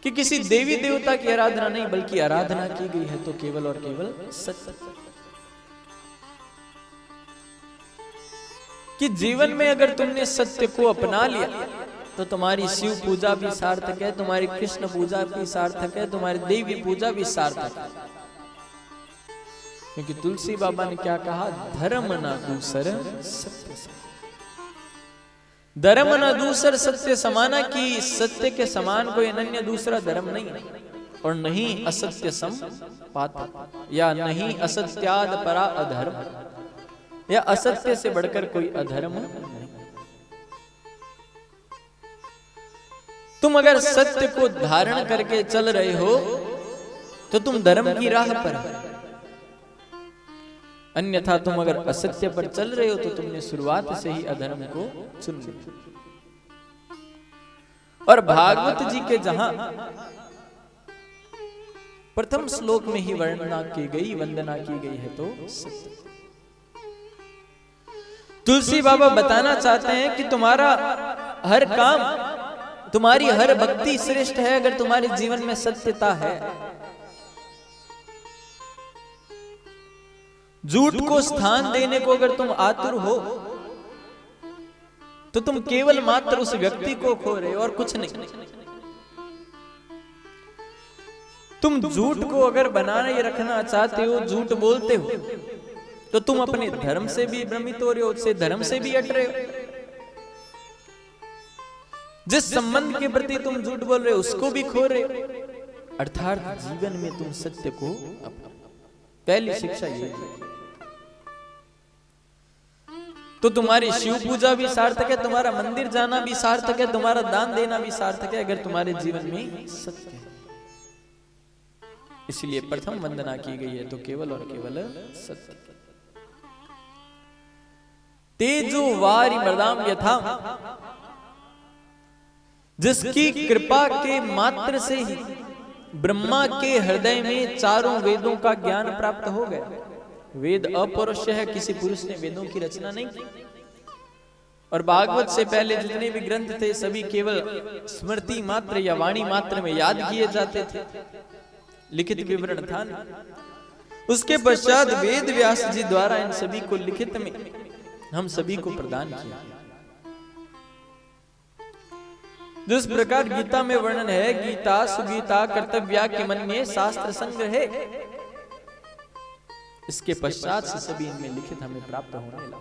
कि किसी देवी देवता की आराधना नहीं बल्कि आराधना की गई है तो केवल और केवल सत्य। कि जीवन में अगर तुमने सत्य को अपना लिया तो तुम्हारी शिव पूजा भी सार्थक है, तुम्हारी कृष्ण पूजा भी सार्थक है, तुम्हारी देवी पूजा भी सार्थक है। क्योंकि तुलसी बाबा ने क्या कहा, धर्म ना दूसर सत्य समान। धर्म न दूसर सत्य समाना, की सत्य के समान कोई अनन्य दूसरा धर्म नहीं और नहीं असत्य सम पाता, या नहीं असत्याद परा अधर्म, या असत्य से बढ़कर कोई अधर्म नहीं। तुम अगर सत्य को धारण करके चल रहे हो तो तुम धर्म की राह पर हो, अन्यथा तुम अगर असत्य पर चल रहे हो तो तुमने शुरुआत से ही अधर्म को चुन लिया। और भागवत जी के जहां प्रथम श्लोक में ही वर्णना की गई, वंदना की गई है तो सत्य। तुलसी बाबा बताना चाहते हैं कि तुम्हारा हर काम, तुम्हारी हर भक्ति श्रेष्ठ है अगर तुम्हारे जीवन में सत्यता है। झूठ को स्थान देने को अगर तुम आतुर हो तो तुम केवल मात्र उस व्यक्ति को खो रहे हो और कुछ नहीं। तुम झूठ को अगर बनाए रखना चाहते हो, झूठ बोलते हो, तो तुम अपने धर्म से भी भ्रमित हो रहे हो, उससे धर्म से भी हट रहे हो। जिस संबंध के प्रति तुम झूठ बोल रहे हो उसको भी खो रहे हो। अर्थात जीवन में तुम सत्य को अपनाओ। पहली शिक्षा ये है। तो तुम्हारी शिव पूजा भी सार्थक है, तुम्हारा मंदिर जाना भी सार्थक है, तुम्हारा दान देना भी सार्थक है अगर तुम्हारे जीवन में सत्य है। इसलिए प्रथम वंदना की गई है तो केवल और केवल सत्य। तेजो वारी मृदाम यथा, जिसकी कृपा के मात्र से ही ब्रह्मा के हृदय में चारों वेदों का ज्ञान प्राप्त हो गया। वेद अपौरुष है, किसी पुरुष ने वेदों की रचना नहीं की। और भागवत से पहले जितने भी ग्रंथ थे सभी केवल स्मृति मात्र या वाणी मात्र में याद किए जाते थे, लिखित विवरण था नहीं। उसके पश्चात वेद व्यास जी द्वारा इन सभी को लिखित में हम सभी को प्रदान किया। जिस प्रकार गीता में वर्णन है, गीता सुगीता कर्तव्या के मन्ये शास्त्र संग्रह है, इसके पश्चात से सभी इनमें लिखित हमें प्राप्त होने लगा।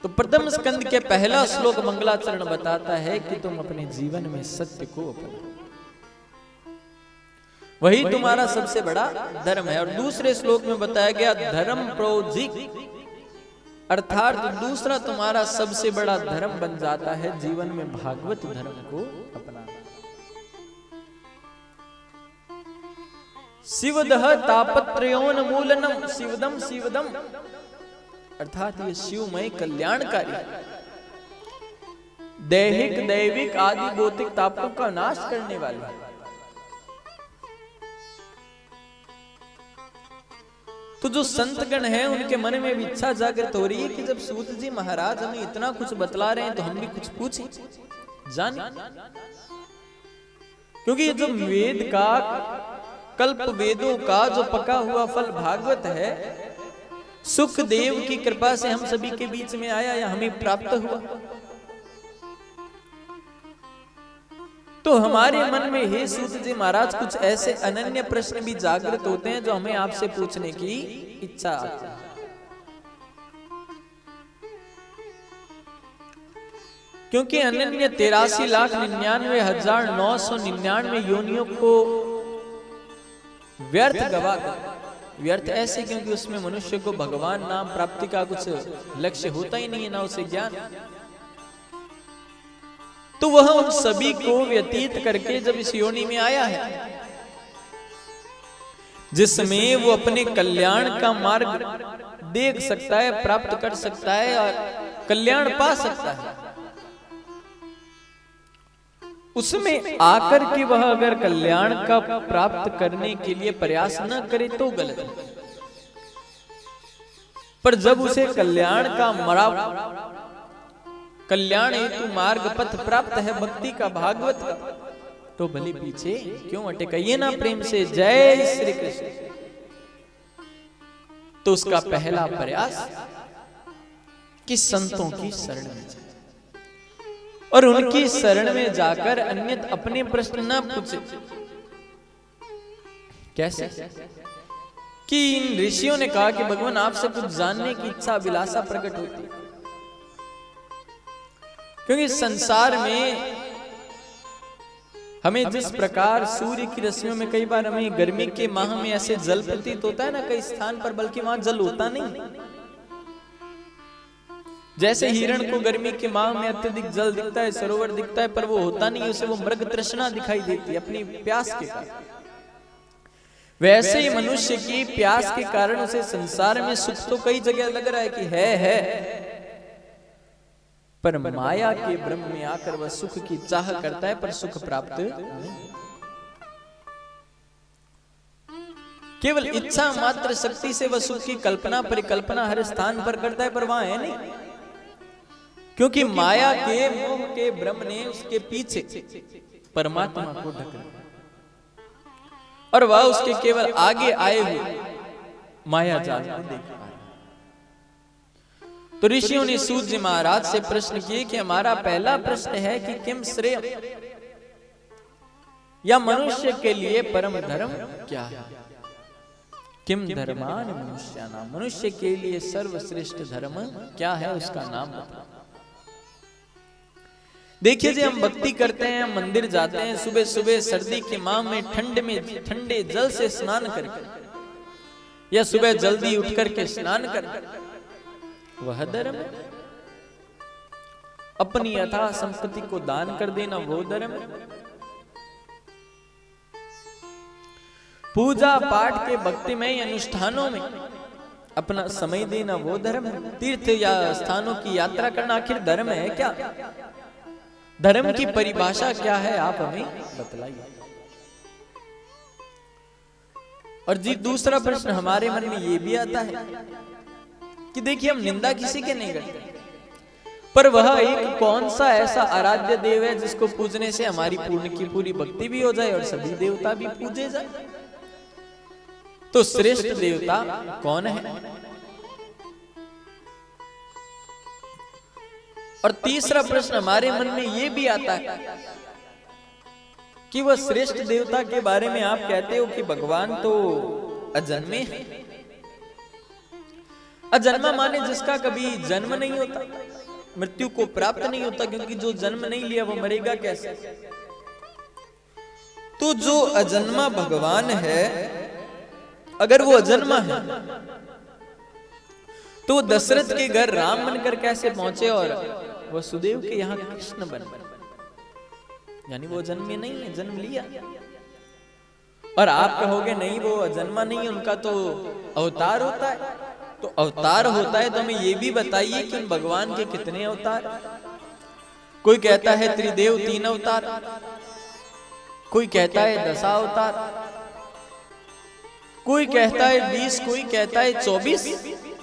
तो प्रथम स्कंद के पहला श्लोक मंगलाचरण बताता है कि तुम अपने जीवन में सत्य को अपनाओ, वही तुम्हारा सबसे बड़ा धर्म है। और दूसरे श्लोक में बताया गया धर्म प्रोजिक, अर्थात दूसरा तुम्हारा सबसे बड़ा धर्म बन जाता है जीवन में भागवत धर्म को अपनाना। शिवदह तापत्रयोन्मूलनम शिवदम शिवदम, अर्थात ये शिवमय कल्याणकारी, दैहिक दैविक आदि भौतिक तापों का नाश करने वाला। तो जो संतगण हैं उनके मन में भी इच्छा जागृत हो रही है कि जब सूत जी महाराज हमें इतना कुछ बतला रहे हैं तो हम भी कुछ पूछें, जाने। क्योंकि ये जो वेद का, कल्प वेदों का जो पका हुआ फल भागवत है, सुखदेव की कृपा से हम सभी के बीच में आया या हमें प्राप्त हुआ। तो हमारे मन में हे सूत जी महाराज कुछ ऐसे अनन्य प्रश्न भी जागृत होते हैं जो हमें आपसे पूछने की इच्छा आती है। क्योंकि अनन्य 83,99,999 योनियों को व्यर्थ गवा कर, व्यर्थ ऐसे क्योंकि उसमें मनुष्य को भगवान नाम प्राप्ति का कुछ लक्ष्य होता ही नहीं है, ना उसे ज्ञान। तो वह उन सभी को व्यतीत करके जब इस योनि में आया है जिसमें वो अपने कल्याण का मार्ग देख सकता है, प्राप्त कर सकता है और कल्याण पा सकता है, उसमें आकर के वह अगर कल्याण का प्राप्त करने के लिए प्रयास न करे तो गलत है। पर जब उसे कल्याण का कल्याण हेतु मार्ग पथ प्राप्त है, भक्ति का, भागवत का, तो भले पीछे क्यों हटे, कहिए ना प्रेम से जय श्री कृष्ण। तो उसका पहला प्रयास कि संतों की शरण में जाए और उनकी शरण में जाकर अन्यथा अपने प्रश्न ना पूछे। कैसे? कि इन ऋषियों ने कहा कि भगवान आपसे कुछ जानने की इच्छा अभिलाषा प्रकट होती है, क्योंकि संसार में हमें जिस प्रकार सूर्य की रश्मियों में कई बार हमें गर्मी के माह में ऐसे जल प्रतीत होता है ना कई स्थान पर, बल्कि वहां जल होता नहीं। जैसे हिरण को गर्मी के माह में अत्यधिक जल दिखता है, सरोवर दिखता है, पर वो होता नहीं, उसे वो मृग तृष्णा दिखाई देती है अपनी प्यास के कारण। वैसे ही मनुष्य की प्यास के कारण उसे संसार में सुख तो कई जगह लग रहा है कि है, पर माया के ब्रह्म में आकर वह सुख की चाह करता है, पर सुख प्राप्त नहीं। केवल इच्छा मात्र शक्ति से वह सुख की कल्पना परिकल्पना हर स्थान पर करता है, पर वहां है नहीं, क्योंकि माया के मोह के ब्रह्म ने उसके पीछे परमात्मा को ढक लिया और वह उसके केवल आगे आए हुए माया जाल को देख पा रहा। तो ऋषियों ने सूत जी महाराज से प्रश्न किए कि हमारा पहला प्रश्न है कि किम श्रेय या मनुष्य के लिए परम धर्म क्या है? किम धर्मान मनुष्यानाम, मनुष्य के लिए सर्वश्रेष्ठ धर्म क्या है, उसका नाम बताओ। देखिए जी, हम भक्ति करते हैं, हम मंदिर जाते हैं, सुबह सुबह सर्दी के माह में ठंडे जल से स्नान करके या सुबह जल्दी उठ करके स्नान करके, वह धर्म है। अपनी यथा संपत्ति को दान कर देना वो धर्म है। पूजा पाठ के भक्तिमय अनुष्ठानों में अपना समय देना वो धर्म है। तीर्थ या स्थानों की यात्रा करना आखिर धर्म है क्या? धर्म की परिभाषा क्या है, आप हमें बतलाइए। और जी दूसरा प्रश्न हमारे मन में ये भी आता है कि देखिए, हम निंदा किसी के नहीं करते, पर वह एक कौन सा ऐसा आराध्य देव है जिसको पूजने से हमारी पूर्ण की पूरी भक्ति भी हो जाए और सभी देवता भी पूजे जाए? तो श्रेष्ठ देवता कौन है? और तीसरा प्रश्न हमारे मन में यह भी आता है कि वह श्रेष्ठ देवता के बारे में आप कहते हो कि भगवान तो अजन्मे हैं। अजन्मा माने जिसका कभी जन्म नहीं होता, मृत्यु को प्राप्त नहीं होता, क्योंकि जो जन्म नहीं लिया वो मरेगा कैसे? तो जो अजन्मा भगवान है, अगर वो अजन्मा है तो दशरथ के घर राम बनकर कैसे पहुंचे और वसुदेव के यहाँ कृष्ण बन, यानी वो जन्मे नहीं है, जन्म लिया। और आप कहोगे नहीं वो अजन्मा नहीं है, उनका तो अवतार होता है। तो अवतार होता है तो हमें ये भी बताइए कि भगवान के कितने अवतार? कोई कहता है त्रिदेव 3 अवतार, कोई कहता है 10 अवतार, कोई कहता है 20, कोई कहता है 24,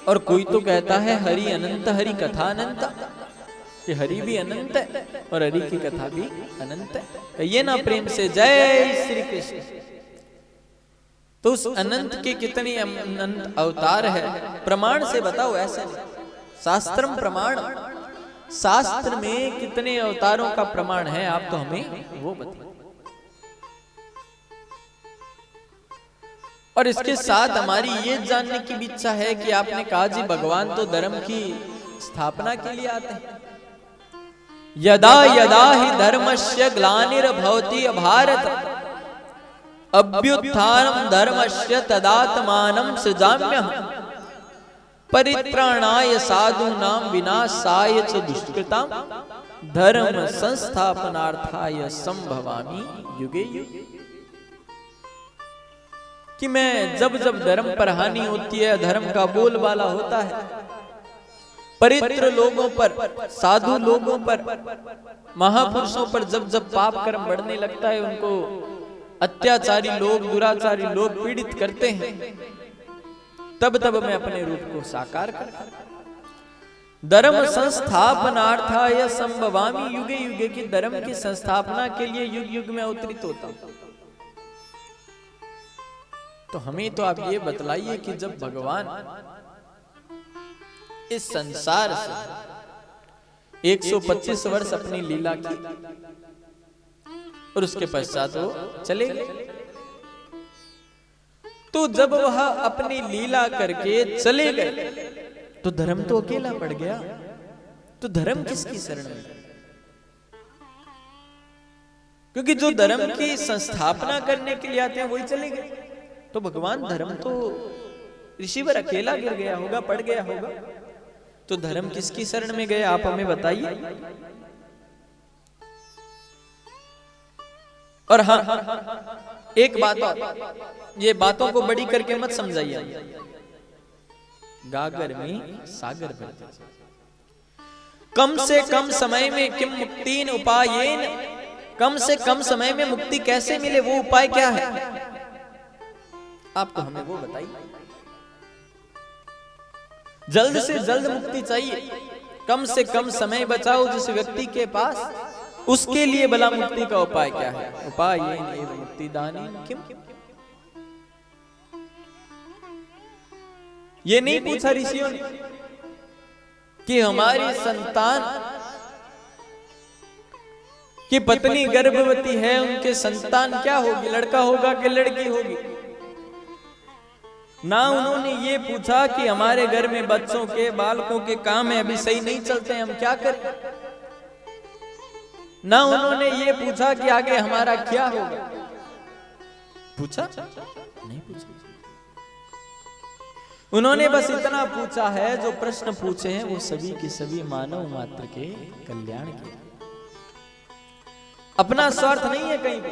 और कोई तो कहता है हरि अनंत, हरि कथा अनंत, कि हरि भी अनंत है और हरि की कथा भी अनंत है। कहिए ना प्रेम से जय श्री कृष्ण। तो उस अनंत के कितने अनंत अवतार है, प्रमाण से बताओ। ऐसे शास्त्रम प्रमाण, शास्त्र में कितने अवतारों का प्रमाण है, आप तो हमें वो बताइए। और इसके साथ हमारी ये जानने की भी इच्छा है कि आपने कहा जी भगवान तो धर्म की स्थापना के लिए आते हैं। यदा यदा हि धर्मस्य ग्लानिर्भवति भारत अभ्युत्थानं धर्मस्य तदात्मानं सृजाम्यहम् परित्राणाय साधूनां विनाशाय च दुष्कृतां धर्म संस्थापनार्थाय संभवामि युगे युगे। कि मैं जब जब धर्म पर हानि होती है, धर्म का बोलबाला होता है, पवित्र लोगों पर, साधु लोगों पर, महापुरुषों पर जब जब पाप कर्म बढ़ने लगता है, उनको अत्याचारी लोग, दुराचारी लोग पीड़ित करते हैं, तब तब मैं अपने रूप को साकार करता हूं। धर्म संस्थापनार्थाय संभवामि युगे युगे की धर्म की संस्थापना के लिए युग युग में अवतरित होता हूं। तो हमें तो आप ये बतलाइए कि जब भगवान इस संसार से 125 वर्ष अपनी लीला की और उसके पश्चात वो चले गए, तो जब वह अपनी लीला करके चले गए तो धर्म तो अकेला पड़ गया। तो धर्म किसकी शरण में? क्योंकि जो धर्म की संस्थापना करने के लिए आते हैं वही चले गए। तो भगवान धर्म तो ऋषिवर अकेला गिर गया होगा, पड़ गया होगा। तो धर्म किसकी शरण में गए, आप हमें बताइए। और हाँ, एक बात और, ये बातों को बड़ी करके मत समझाइए। गागर में सागर भर, कम से कम समय में किम मुक्तिन उपायेन, कम से कम समय में मुक्ति कैसे मिले, वो उपाय क्या है? आप तो हमें वो बताइए। जल्द से जल्द मुक्ति चाहिए, कम से कम समय बचाओ जिस व्यक्ति के पास, उसके लिए भला मुक्ति का उपाय क्या है? उपायेन एव मुक्तिदानेन किम। ये नहीं पूछा ऋषियों ने कि हमारी संतान की पत्नी गर्भवती है, उनके संतान क्या होगी, लड़का होगा कि लड़की होगी। ना उन्होंने ये पूछा कि हमारे घर में बच्चों के, बालकों के काम है अभी सही नहीं चलते हैं, हम क्या करें। ना उन्होंने ये पूछा कि आगे हमारा क्या होगा। पूछा? नहीं पूछा। उन्होंने बस इतना पूछा है, जो प्रश्न पूछे हैं वो सभी के सभी मानव मात्र के कल्याण के, अपना स्वार्थ नहीं है कहीं पे।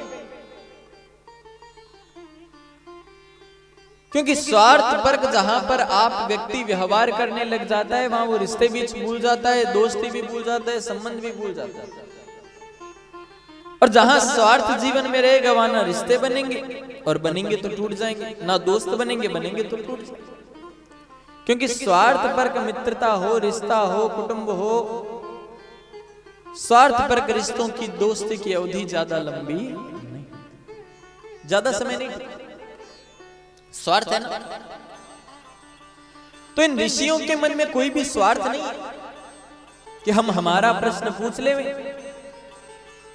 क्योंकि स्वार्थ पर जहां पर आप व्यक्ति व्यवहार करने लग जाता है, वहां वो रिश्ते भी भूल जाता है, दोस्ती भी भूल जाता है, संबंध भी भूल जाता है। और जहां स्वार्थ जीवन में रहेगा वहां ना रिश्ते बनेंगे, और बनेंगे तो टूट जाएंगे, ना दोस्त बनेंगे, बनेंगे तो टूट जाएंगे। क्योंकि स्वार्थ पर मित्रता हो, रिश्ता हो, कुटुंब हो, स्वार्थ पर रिश्तों की दोस्ती की अवधि ज्यादा लंबी नहीं, ज्यादा समय नहीं, स्वार्थ है ना। तो इन ऋषियों के मन में कोई भी स्वार्थ नहीं है कि हम हमारा प्रश्न पूछ ले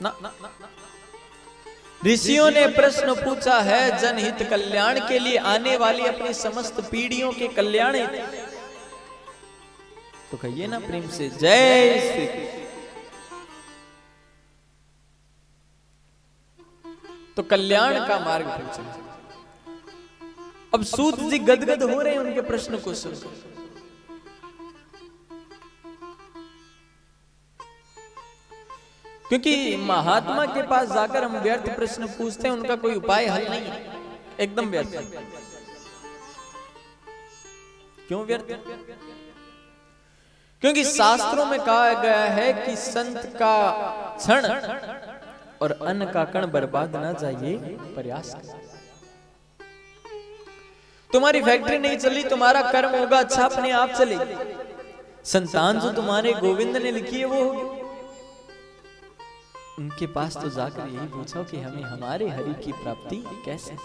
ना। ऋषियों ने प्रश्न पूछा है जनहित कल्याण के लिए, आने वाली अपनी समस्त पीढ़ियों के कल्याण हेतु। तो कहिए ना प्रेम से जय श्री कृष्ण। तो कल्याण का मार्ग पर चले। अब सूत जी गदगद हो रहे हैं उनके प्रश्न को सुनकर। क्योंकि महात्मा के पास जाकर हम व्यर्थ प्रश्न पूछते हैं, उनका कोई उपाय हल नहीं है, एकदम व्यर्थ। क्यों व्यर्थ? क्योंकि शास्त्रों में कहा गया है कि संत का क्षण और अन्न का कण बर्बाद ना जाए, प्रयास कर। तुम्हारी फैक्ट्री नहीं चली, तुम्हारा कर्म होगा अच्छा, अपने आप चलेगी। संतान जो तुम्हारे गोविंद ने लिखी है वो होगी। उनके पास तो जाकर यही पूछो कि हमें हमारे हरि की प्राप्ति कैसे,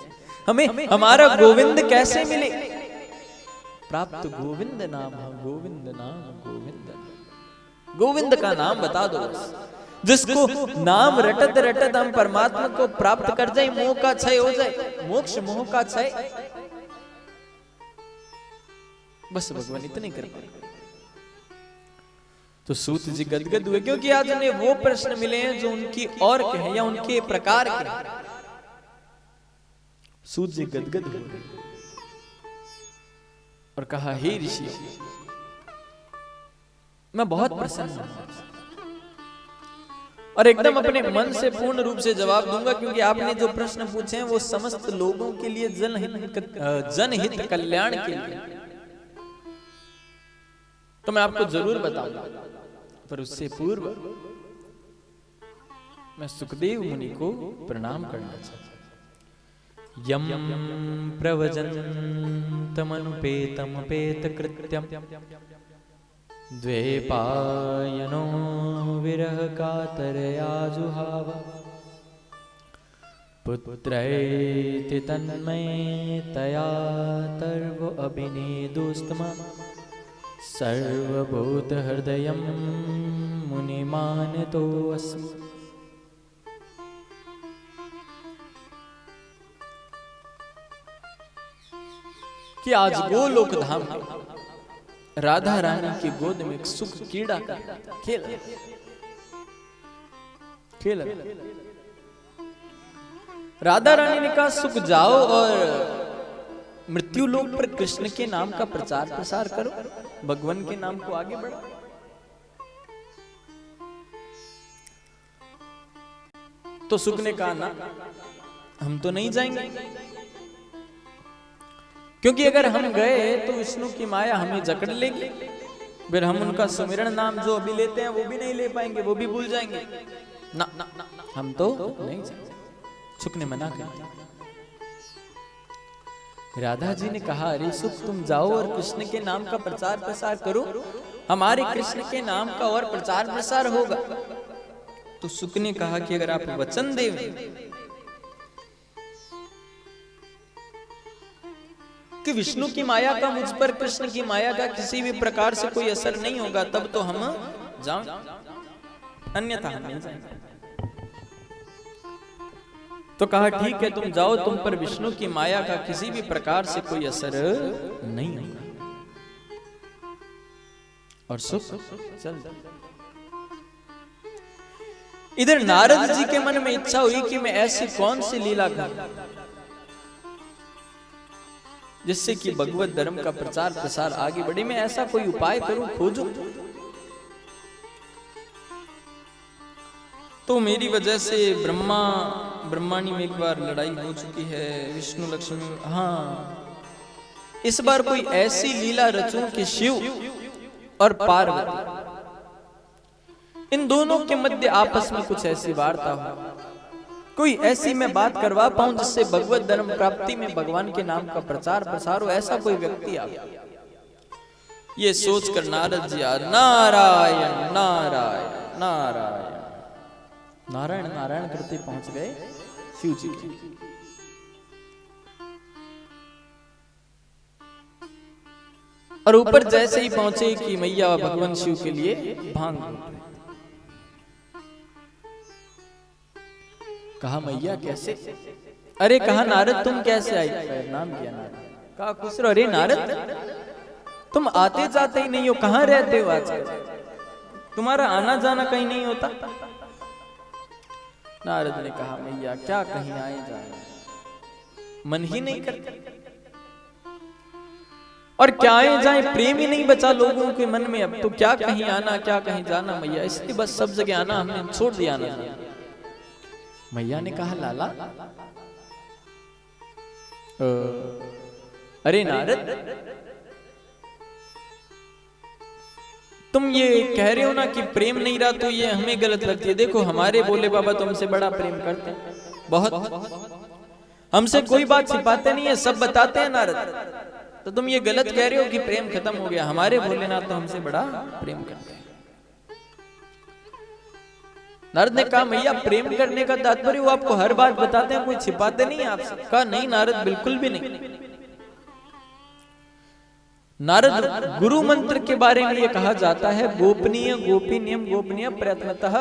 हमें हमारा गोविंद कैसे मिले। प्राप्त गोविंद नाम, गोविंद नाम, गोविंद, गोविंद का नाम बता दो बस, जिसको नाम रटत रटत हम परमात्मा को प्राप्त कर जाए, मोह का क्षय हो जाए, मोक्ष मोह का क्षय, बस भगवान इतने कर पाए। तो सूत जी गदगद हुए, क्योंकि आज उन्हें वो प्रश्न मिले हैं जो उनकी और के हैं या उनके प्रकार के हैं। सूत जी गदगद हुए और कहा, हे ऋषि, मैं बहुत प्रसन्न हूं और एकदम अपने मन से पूर्ण रूप से जवाब दूंगा, क्योंकि आपने जो प्रश्न पूछे हैं वो समस्त लोगों के लिए, जनहित कल्याण के लिए। तो मैं आपको जरूर बताऊंगा, पर उससे पूर्व मैं सुखदेव मुनि को प्रणाम करना चाहता हूं। यम प्रवजन्तमनुपेतमपेत कृत्यम द्वैपायनो विरह कातरया जुहाव पुत्रैति तन्मयतया तर्व अभिनेदुस्तमा सर्वभूत हृदयं मुनिमानतोऽस्मि। कि आज गोलोक धाम राधा रानी की गोद में एक सुख कीड़ा खेल राधा रानी ने कहा सुख जाओ और मृत्यु लोक पर कृष्ण के नाम का प्रचार प्रसार करो, भगवान के नाम को आगे बढ़ाओ। तो सुख ने कहा ना, हम तो नहीं जाएंगे, क्योंकि अगर हम गए तो विष्णु की माया हमें जकड़ लेगी, फिर हम उनका सुमिरन नाम जो अभी लेते हैं वो भी नहीं ले पाएंगे, वो भी भूल जाएंगे। ना, ना, ना, ना हम तो नहीं जाएंगे। सुख ने मना कर दिया। राधा जी ने कहा अरे सुख तुम जाओ और कृष्ण के नाम का प्रचार प्रसार करो, हमारे कृष्ण के नाम का और प्रचार प्रसार होगा। तो सुख ने कहा कि अगर आप वचन दें कि विष्णु की माया का मुझ पर, कृष्ण की माया का किसी भी प्रकार से कोई असर नहीं होगा, तब तो हम जाओ, अन्यथा हम नहीं जाएंगे। तो कहा ठीक है तुम जाओ, तुम पर विष्णु की माया का किसी भी प्रकार से कोई असर नहीं होगा। और सुख चल। इधर नारद जी के मन में इच्छा हुई कि मैं ऐसी कौन सी लीला करूं जिससे कि भगवत धर्म का प्रचार प्रसार आगे बढ़े, मैं ऐसा कोई उपाय करूं, खोजूं। तो मेरी वजह से ब्रह्मांड में एक बार लड़ाई हो चुकी है, विष्णु लक्ष्मी, हाँ इस बार कोई ऐसी लीला रचूं कि शिव और पार्वती इन दोनों के मध्य आपस में कुछ ऐसी वार्ता हो, कोई ऐसी मैं बात करवा पाऊं जिससे भगवत धर्म प्राप्ति में भगवान के नाम का प्रचार प्रसार हो, ऐसा कोई व्यक्ति आ। ये सोचकर नारद जी नारायण नारायण नारायण नारायण नारायण करते पहुंच गए शिव जी के। और ऊपर जैसे ही पहुंचे कि मैया भगवान शिव के लिए भांग। कहा मैया कैसे? अरे कहा नारद तुम कैसे आई? नाम किया नारद। कहा खुश रहो। अरे नारद तुम आते जाते ही नहीं हो, कहां रहते हो आजकल? तुम्हारा आना जाना कहीं नहीं होता? नारद ने कहा मैया क्या कहीं आए जाए, मन ही नहीं करता, और क्या आए जाए, प्रेम ही नहीं बचा लोगों के मन में, अब तो क्या कहीं आना क्या कहीं जाना मैया, इसलिए बस सब जगह आना हमने छोड़ दिया ना। मैया ने कहा लाला अरे नारद तुम ये कह रहे हो ना कि प्रेम नहीं रहा, तो ये हमें गलत लगती है। देखो हमारे भोले बाबा तुमसे बड़ा प्रेम करते हैं, बहुत, हमसे कोई बात छिपाते नहीं है, सब बताते हैं नारद। तो तुम ये गलत कह रहे हो कि प्रेम खत्म हो गया, हमारे भोलेनाथ तो हमसे बड़ा प्रेम करते हैं। नारद ने कहा मैया प्रेम करने का तात्पर्य वो आपको हर बात बताते हैं, कोई छिपाते नहीं आपसे? कहा नहीं नारद बिल्कुल भी नहीं। नारद गुरु मंत्र के बारे में ये कहा जाता है गोपनीय गोपनीयम गोपनीय प्रयत्नतः,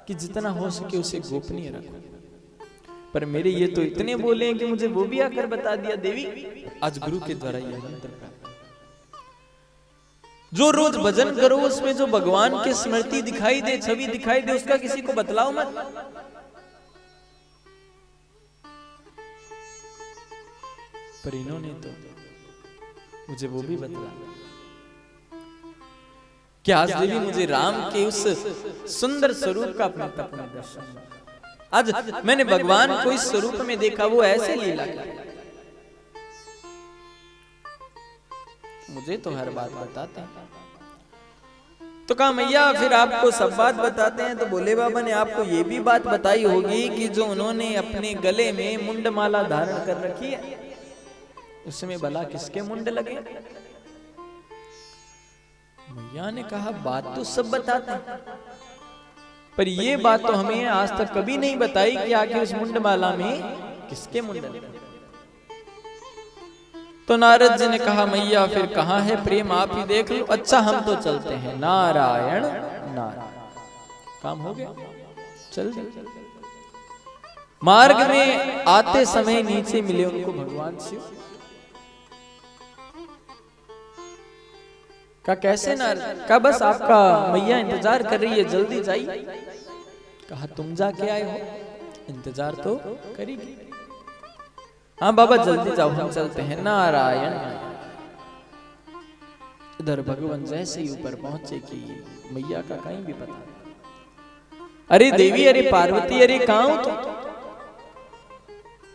कि जितना हो सके उसे गोपनीय रखो। पर मेरे ये तो इतने बोले हैं कि मुझे वो भी आकर बता दिया। देवी आज गुरु के द्वारा यह मंत्र प्राप्त, जो रोज भजन करो उसमें जो भगवान की स्मृति दिखाई दे, छवि दिखाई दे, उसका किसी को बतलाओ मत। पर इन्होंने तो मुझे वो भी बतला कि आज देवी मुझे राम के उस सुंदर स्वरूप का अपने तप में दर्शन, आज मैंने भगवान को इस स्वरूप में देखा, वो ऐसे लीला किया। मुझे तो हर बात बताते हैं। तो कहा मैया फिर आपको सब बात बताते हैं, तो भोले बाबा ने आपको ये भी बात बताई होगी कि जो उन्होंने अपने गले में मुंडमाला धारण कर रखी है, उसमें भला किसके मुंड लगे? मैया ने कहा बात तो सब बताते हैं, पर ये बात तो हमें आज तक कभी नहीं बताई कि आखिर उस मुंडमाला में किसके मुंडन। तो नारद जी ने कहा मैया फिर कहाँ है प्रेम, आप ही देख लो। अच्छा हम तो चलते हैं। नारायण नारायण, काम हो गया, चल दे। मार्ग में आते समय नीचे मिले उनको भगवान शिव। का कैसे नारद? का बस आपका मैया इंतजार कर रही है, जल्दी जाइए। कहा तुम जाके आए हो, इंतजार तो करेगी। हाँ बाबा जल्दी जाओ, हम चलते हैं। नारायण। इधर भगवान जैसे ही ऊपर पहुंचे कि मैया का कहीं भी पता नहीं। अरे देवी, अरे पार्वती, अरे कहाँ हो तुम?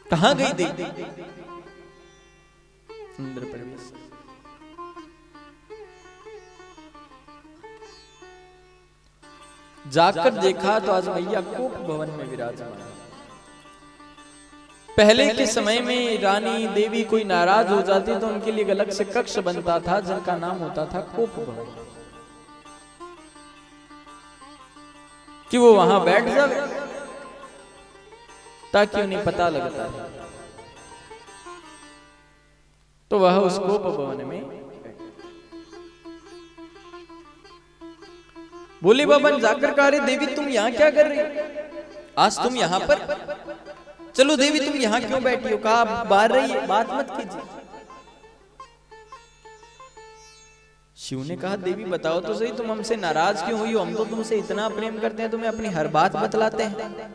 कहाँ गई देवी? इंद्र प्रवेश। जाकर देखा तो आज मैया कोप भवन में विराजमान। पहले के समय में रानी देवी कोई नाराज हो जाती तो उनके लिए अलग से कक्ष बनता था जिनका नाम होता था कोप भवन, कि वो वहां बैठ जाए ताकि उन्हें पता लगता है। तो वह उस कोप भवन में बोले बाबा जाकर कहा रे देवी तुम यहाँ क्या कर रही हो? आज तुम यहाँ पर? चलो देवी तुम यहाँ क्यों बैठी हो? कहा बाहर रहिए, बात मत कीजिए। शिव ने कहा देवी बताओ तो सही, तुम हमसे नाराज क्यों हुई हो? हम तो तुमसे इतना प्रेम करते हैं, तुम्हें अपनी हर बात बतलाते हैं।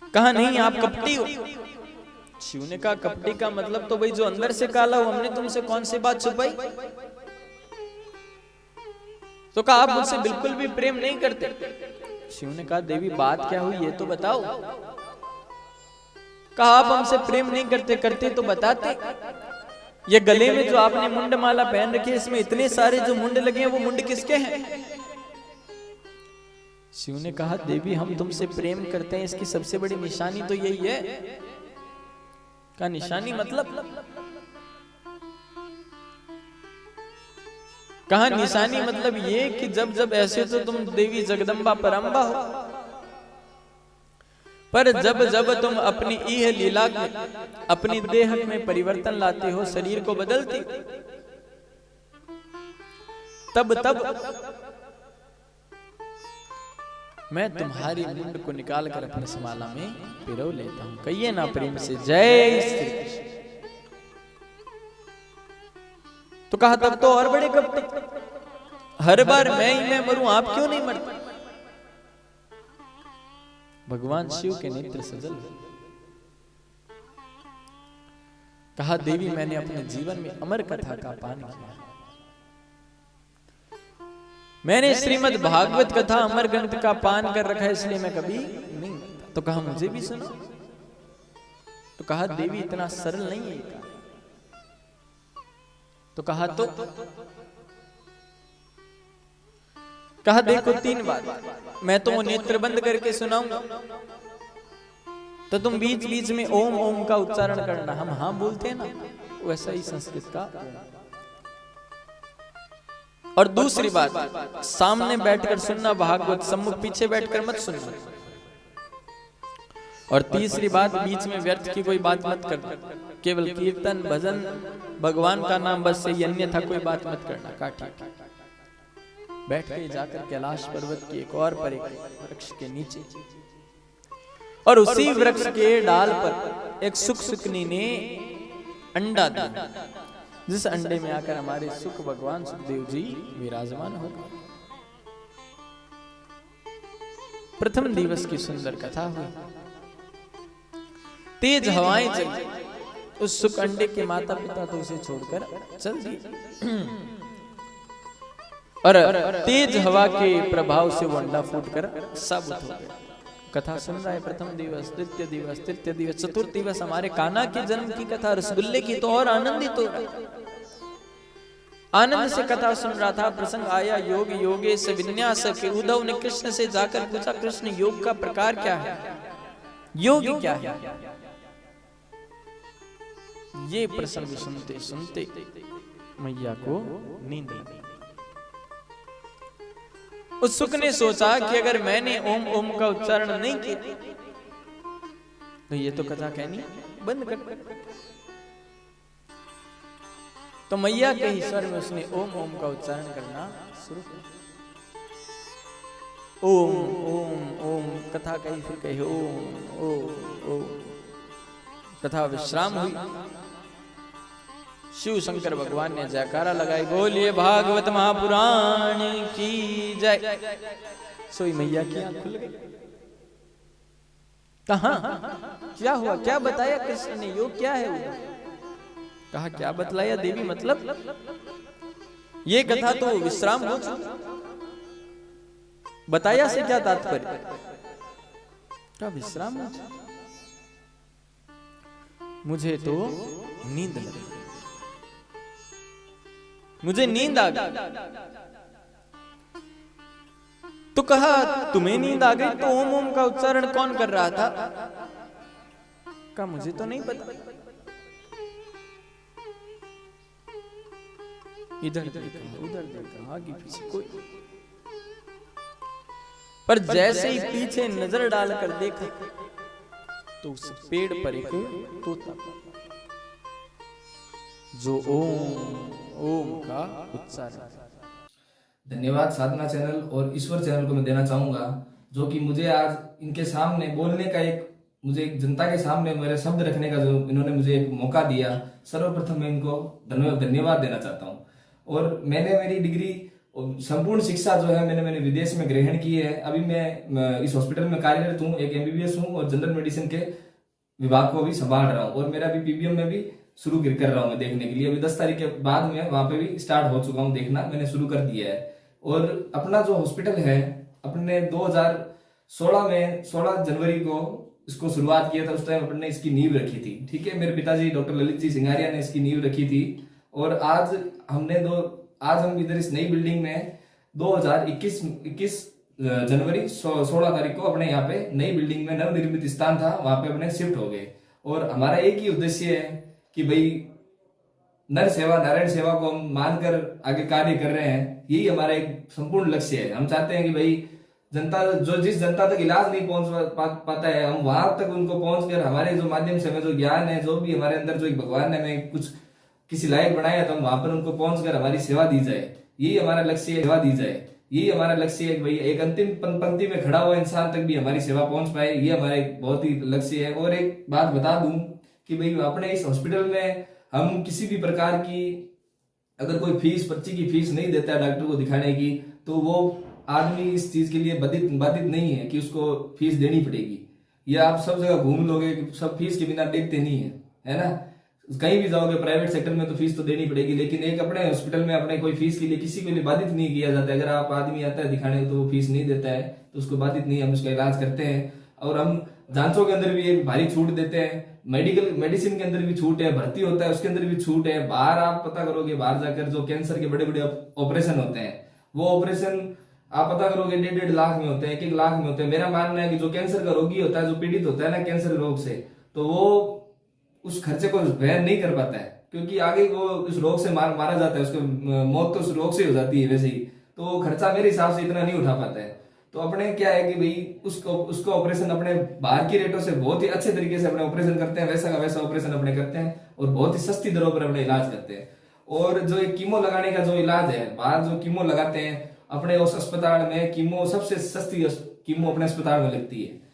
कहा नहीं आप कपटी हो। शिव ने कहा कपटी का मतलब तो भाई जो अंदर से काला हो, हमने तुमसे कौन सी बात छुपाई? तो कहा आप मुझसे बिल्कुल भी प्रेम नहीं करते। शिव ने कहा देवी बात क्या हुई ये तो बताओ। कहा आप हमसे प्रेम नहीं करते, करते तो बताते। ये गले में जो आपने मुंड माला पहन रखी है, इसमें इतने सारे जो मुंड लगे हैं वो मुंड किसके हैं? शिव ने कहा देवी हम तुमसे प्रेम करते हैं, इसकी सबसे बड़ी निशानी तो यही है। का निशानी मतलब? कहा निशानी मतलब ये कि जब जब ऐसे तो तुम देवी जगदम्बा परम्बा हो, पर जब जब तुम अपनी इह लीला में अपनी देह में परिवर्तन लाते हो, शरीर को बदलती, तब तब मैं तुम्हारी मुंड को निकाल कर अपने समाला में पिरो लेता हूं। कहिए ना प्रेम से जय श्री कृष्ण। तो कहा तब तो और बड़े कपटी, हर बार मैं मरूं, आप क्यों नहीं मरते? भगवान शिव के नेत्र सजल। कहा देवी मैंने अपने जीवन में अमर कथा का पान किया, मैंने श्रीमद् भागवत कथा अमर ग्रंथ का पान कर रखा है, इसलिए मैं कभी नहीं मरता। तो कहा मुझे भी सुनो। तो कहा देवी इतना सरल नहीं है। तो कहा तो कहा देखो 3 बात मैं तो नेत्र बंद करके सुनाऊंगा, तो तुम बीच बीच में ओम ओम का उच्चारण करना। हम हाँ बोलते हैं ना, वैसा ही संस्कृत का। और दूसरी बात सामने बैठकर सुनना भागवत, सम्मुख पीछे बैठकर मत सुनना। और तीसरी बात बीच में व्यर्थ की कोई बात मत करना, केवल कीर्तन भजन भगवान का नाम बस सही, अन्यथा कोई बात मत करना। काठी बैठ के जाकर कैलाश पर्वत के एक और पर एक वृक्ष के नीचे, और उसी वृक्ष के डाल पर एक सुकसुकनी ने अंडा दिया, जिस अंडे में आकर हमारे सुख भगवान सुखदेव जी विराजमान हो गए। प्रथम दिवस की सुंदर कथा हुई। तेज हवाएं चली, उस सुख अंडे के माता पिता तो उसे छोड़कर चल दिए, और तेज हवा के प्रभाव से वो अंडा फूटकर साबुत हो गया। कथा सुन रहा है, प्रथम दिवस, द्वितीय दिवस, तृतीय दिवस, चतुर्थ दिवस हमारे कान्हा के जन्म की कथा, रसगुल्ले की, तो और आनंदित हो रहा। आनंद से कथा सुन रहा था। प्रसंग आया योग योगेश विन्यास के। उद्धव ने कृष्ण से जाकर पूछा कृष्ण योग का प्रकार क्या है, योग क्या है? ये प्रसंग सुनते सुनते मैया को नींद लगी। उस सुख ने सोचा कि अगर मैंने ओम ओम का उच्चारण नहीं किया तो ये तो कथा कहनी बंद कर। तो मैया के ही स्वर में उसने ओम ओम का उच्चारण करना शुरू किया। ओम ओम ओम कथा कही, फिर कही ओम ओम ओम। कथा विश्राम हुई। शिव शंकर भगवान ने जयकारा लगाई, बोलिए भागवत महापुराण की जय। सोई मैया की आंख खुल गई। कहा क्या हुआ, क्या बताया कृष्ण ने, योग क्या है वो? कहा क्या बतलाया देवी, मतलब ये कथा तो विश्राम हो चुकी, बताया से क्या तात्पर्य? क्या विश्राम हो चुका? मुझे तो नींद लगी, मुझे नींद आ गई। तो कहा तुम्हें नींद आ गई, तो ओम ओम का उच्चारण कौन कर रहा था? कहा मुझे तो नहीं पता। इधर देखा उधर देखा, आगे पीछे कोई, पर जैसे ही पीछे नजर डालकर देखा तो उस पेड़ पर एक तोता जो ओम ओम का उच्चारण। धन्यवाद साधना चैनल और ईश्वर चैनल को मैं देना चाहूंगा, जो कि मुझे आज इनके सामने बोलने का मुझे एक जनता के सामने मेरे शब्द रखने का जो इन्होंने मुझे एक मौका दिया, सर्वप्रथम मैं इनको धन्यवाद देना चाहता हूं। और मैंने मेरी डिग्री संपूर्ण शिक्षा जो है मैंने विदेश में ग्रहण की है। अभी मैं इस हॉस्पिटल में कार्यरत हूँ, एक MBBS हूँ और जनरल मेडिसिन के विभाग को भी संभाल रहा हूँ, और मेरा भी PBM में भी शुरू कर रहा हूँ मैं देखने के लिए। अभी 10 तारीख के बाद में वहां पे भी स्टार्ट हो चुका हूँ देखना, मैंने शुरू कर दिया है। और अपना जो हॉस्पिटल है अपने 2016 में 16 जनवरी को इसको शुरुआत किया था। उस टाइम अपने इसकी नींव रखी थी, ठीक है। मेरे पिताजी डॉक्टर ललित जी सिंगारिया ने इसकी नींव रखी थी। और आज हम इधर इस नई बिल्डिंग में 2021 जनवरी 16 तारीख को अपने यहाँ पे नई बिल्डिंग में नवनिर्मित स्थान था, वहां पे अपने शिफ्ट हो गए। और हमारा एक ही उद्देश्य है कि भाई नर सेवा नारायण सेवा को हम मानकर आगे कार्य कर रहे हैं, यही हमारा एक संपूर्ण लक्ष्य है। हम चाहते हैं कि भाई जनता जिस जनता तक इलाज नहीं पहुंच पाता है, हम वहां तक उनको पहुंचकर हमारे जो माध्यम से हमें जो ज्ञान है, जो भी हमारे अंदर जो एक भगवान ने हमें कुछ किसी लायक बनाया, तो हम वहां पर उनको पहुंचकर हमारी सेवा दी जाए, यही हमारा लक्ष्य है। सेवा दी जाए यही हमारा लक्ष्य है। भाई एक अंतिम पंक्ति में खड़ा हुआ इंसान तक भी हमारी सेवा पहुंच पाए, ये हमारा एक बहुत ही लक्ष्य है। और एक बात बता दूं कि भाई अपने इस हॉस्पिटल में हम किसी भी प्रकार की अगर कोई फीस पर्ची की फीस नहीं देता है डॉक्टर को दिखाने की, तो वो आदमी इस चीज के लिए बाधित नहीं है कि उसको फीस देनी पड़ेगी। या आप सब जगह घूम लोगे, सब फीस के बिना देखते नहीं है ना। कहीं भी जाओगे प्राइवेट सेक्टर में तो फीस तो देनी पड़ेगी, लेकिन एक अपने हॉस्पिटल में अपने कोई फीस के लिए किसी के लिए बाधित नहीं किया जाता है। अगर आप आदमी आता है दिखाने तो वो फीस नहीं देता है तो उसको बाधित नहीं, हम उसका इलाज करते हैं। और हम जांचों के अंदर भी एक भारी छूट देते हैं, मेडिसिन के अंदर भी छूट है, भर्ती होता है उसके अंदर भी छूट है। बाहर आप पता करोगे, बाहर जाकर जो कैंसर के बड़े बड़े ऑपरेशन होते हैं, वो ऑपरेशन आप पता करोगे 1.5 लाख में होते हैं, 1 लाख में होते हैं। मेरा मानना है कि जो कैंसर का रोगी होता है, जो पीड़ित होता है ना कैंसर रोग से, तो वो उस खर्चे को वहन नहीं कर पाता है, क्योंकि आगे वो इस रोग से मारा जाता है, उसको मौत तो उस रोग से हो जाती है वैसे ही, तो वो खर्चा मेरे हिसाब से इतना नहीं उठा पाता है। तो अपने क्या है कि भाई उसको ऑपरेशन अपने बाहर के रेटों से बहुत ही अच्छे तरीके से अपने ऑपरेशन करते हैं, वैसा का वैसा ऑपरेशन अपने करते हैं और बहुत ही सस्ती दरों पर अपने इलाज करते हैं। और जो एक कीमो लगाने का जो इलाज है, बाहर जो कीमो लगाते हैं, अपने उस अस्पताल में कीमो सबसे सस्ती कीमो अपने अस्पताल में लगती है।